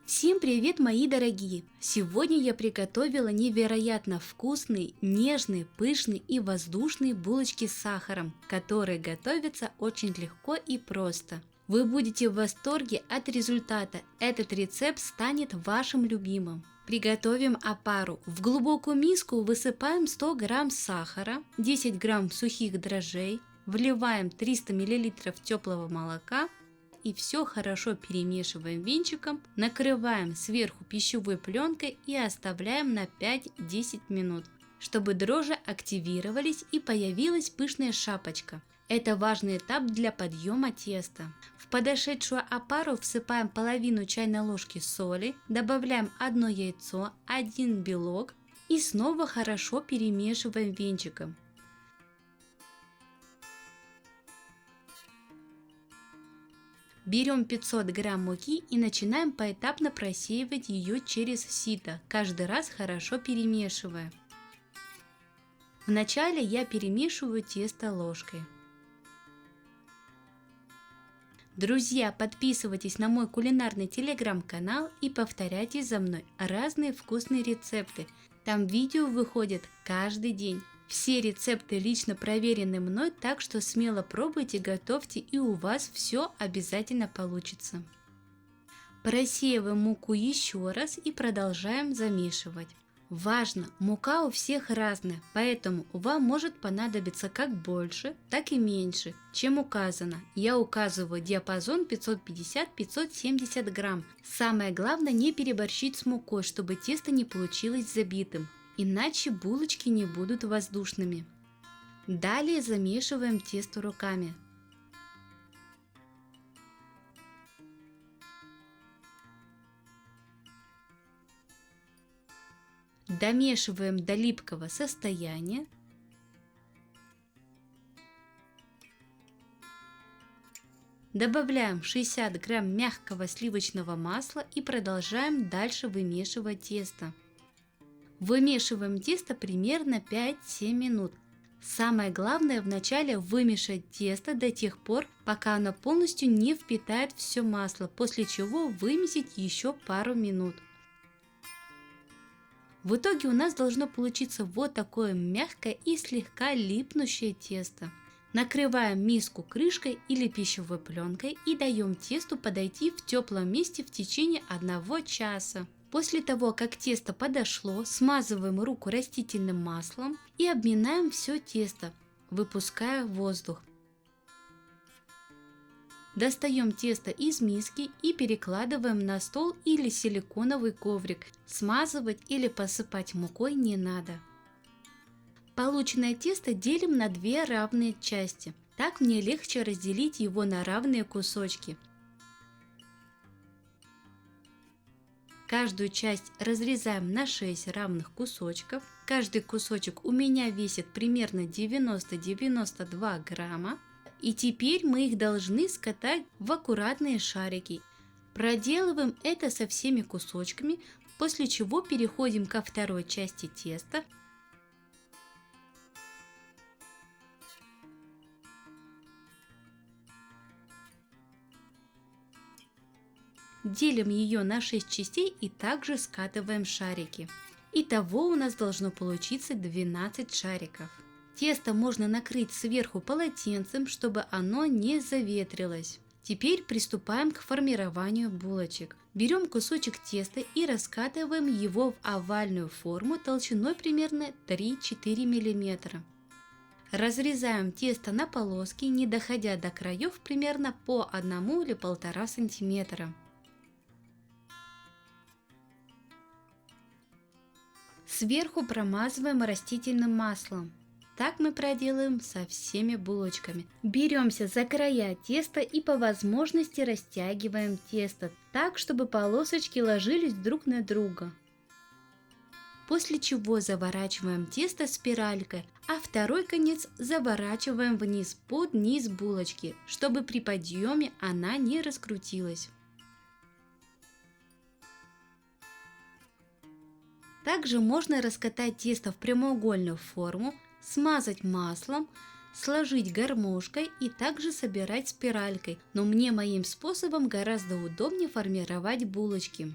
Всем привет, мои дорогие! Сегодня я приготовила невероятно вкусные, нежные, пышные и воздушные булочки с сахаром, которые готовятся очень легко и просто. Вы будете в восторге от результата. Этот рецепт станет вашим любимым. Приготовим опару. В глубокую миску высыпаем 100 грамм сахара, 10 грамм сухих дрожжей, вливаем 300 мл теплого молока и все хорошо перемешиваем венчиком, накрываем сверху пищевой пленкой и оставляем на 5-10 минут, чтобы дрожжи активировались и появилась пышная шапочка. Это важный этап для подъема теста. В подошедшую опару всыпаем половину чайной ложки соли, добавляем 1 яйцо, 1 белок и снова хорошо перемешиваем венчиком. Берем 500 грамм муки и начинаем поэтапно просеивать ее через сито, каждый раз хорошо перемешивая. Вначале я перемешиваю тесто ложкой. Друзья, подписывайтесь на мой кулинарный телеграм-канал и повторяйте за мной разные вкусные рецепты. Там видео выходят каждый день. Все рецепты лично проверены мной, так что смело пробуйте, готовьте, и у вас все обязательно получится. Просеиваем муку еще раз и продолжаем замешивать. Важно, мука у всех разная, поэтому вам может понадобиться как больше, так и меньше, чем указано. Я указываю диапазон 550-570 грамм. Самое главное не переборщить с мукой, чтобы тесто не получилось забитым. Иначе булочки не будут воздушными. Далее замешиваем тесто руками. Домешиваем до липкого состояния. Добавляем 60 грамм мягкого сливочного масла и продолжаем дальше вымешивать тесто. Вымешиваем тесто примерно 5-7 минут. Самое главное вначале вымешать тесто до тех пор, пока оно полностью не впитает все масло, после чего вымесить еще пару минут. В итоге у нас должно получиться вот такое мягкое и слегка липнущее тесто. Накрываем миску крышкой или пищевой пленкой и даем тесту подойти в теплом месте в течение 1 часа. После того, как тесто подошло, смазываем руку растительным маслом и обминаем все тесто, выпуская воздух. Достаем тесто из миски и перекладываем на стол или силиконовый коврик. Смазывать или посыпать мукой не надо. Полученное тесто делим на 2 равные части. Так мне легче разделить его на равные кусочки. Каждую часть разрезаем на 6 равных кусочков. Каждый кусочек у меня весит примерно 90-92 грамма. И теперь мы их должны скатать в аккуратные шарики. Проделываем это со всеми кусочками, после чего переходим ко второй части теста. Делим ее на 6 частей и также скатываем шарики. Итого у нас должно получиться 12 шариков. Тесто можно накрыть сверху полотенцем, чтобы оно не заветрилось. Теперь приступаем к формированию булочек. Берем кусочек теста и раскатываем его в овальную форму толщиной примерно 3-4 мм. Разрезаем тесто на полоски, не доходя до краев, примерно по 1 или 1,5 см. Сверху промазываем растительным маслом. Так мы проделаем со всеми булочками. Беремся за края теста и по возможности растягиваем тесто так, чтобы полосочки ложились друг на друга. После чего заворачиваем тесто спиралькой, а второй конец заворачиваем вниз под низ булочки, чтобы при подъеме она не раскрутилась. Также можно раскатать тесто в прямоугольную форму, смазать маслом, сложить гармошкой и также собирать спиралькой, но мне моим способом гораздо удобнее формировать булочки.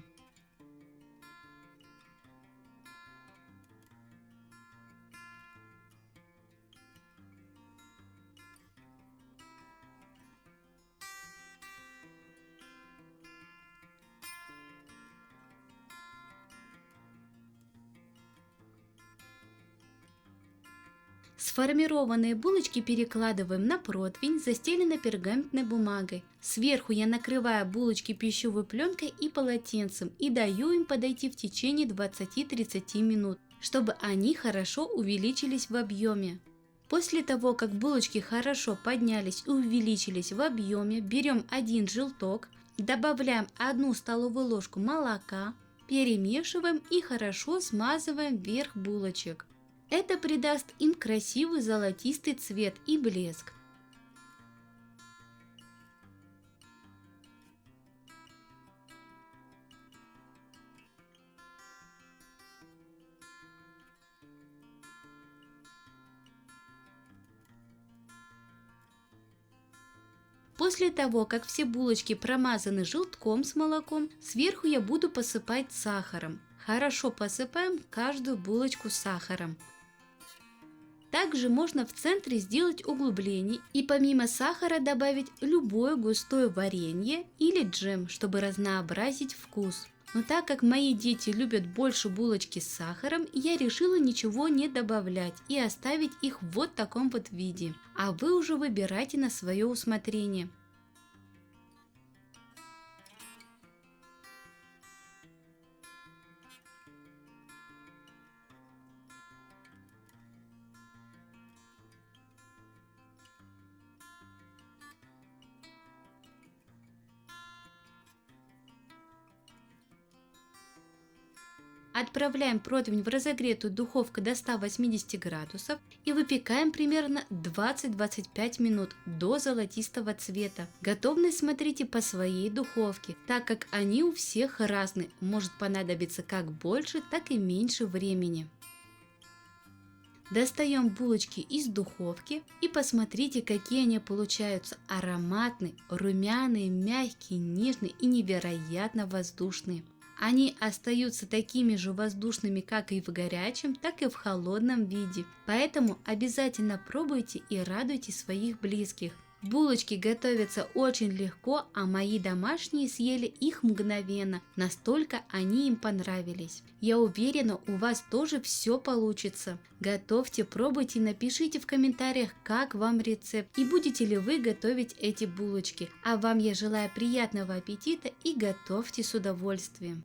Сформированные булочки перекладываем на противень, застеленный пергаментной бумагой. Сверху я накрываю булочки пищевой пленкой и полотенцем и даю им подойти в течение 20-30 минут, чтобы они хорошо увеличились в объеме. После того, как булочки хорошо поднялись и увеличились в объеме, берем один желток, добавляем 1 столовую ложку молока, перемешиваем и хорошо смазываем верх булочек. Это придаст им красивый золотистый цвет и блеск. После того, как все булочки промазаны желтком с молоком, сверху я буду посыпать сахаром. Хорошо посыпаем каждую булочку сахаром. Также можно в центре сделать углубление и помимо сахара добавить любое густое варенье или джем, чтобы разнообразить вкус. Но так как мои дети любят больше булочки с сахаром, я решила ничего не добавлять и оставить их в вот таком вот виде. А вы уже выбирайте на свое усмотрение. Отправляем противень в разогретую духовку до 180 градусов и выпекаем примерно 20-25 минут до золотистого цвета. Готовность смотрите по своей духовке, так как они у всех разные, может понадобиться как больше, так и меньше времени. Достаем булочки из духовки и посмотрите, какие они получаются ароматные, румяные, мягкие, нежные и невероятно воздушные. Они остаются такими же воздушными как и в горячем, так и в холодном виде. Поэтому обязательно пробуйте и радуйте своих близких. Булочки готовятся очень легко, а мои домашние съели их мгновенно, настолько они им понравились. Я уверена, у вас тоже все получится. Готовьте, пробуйте и напишите в комментариях, как вам рецепт и будете ли вы готовить эти булочки. А вам я желаю приятного аппетита и готовьте с удовольствием.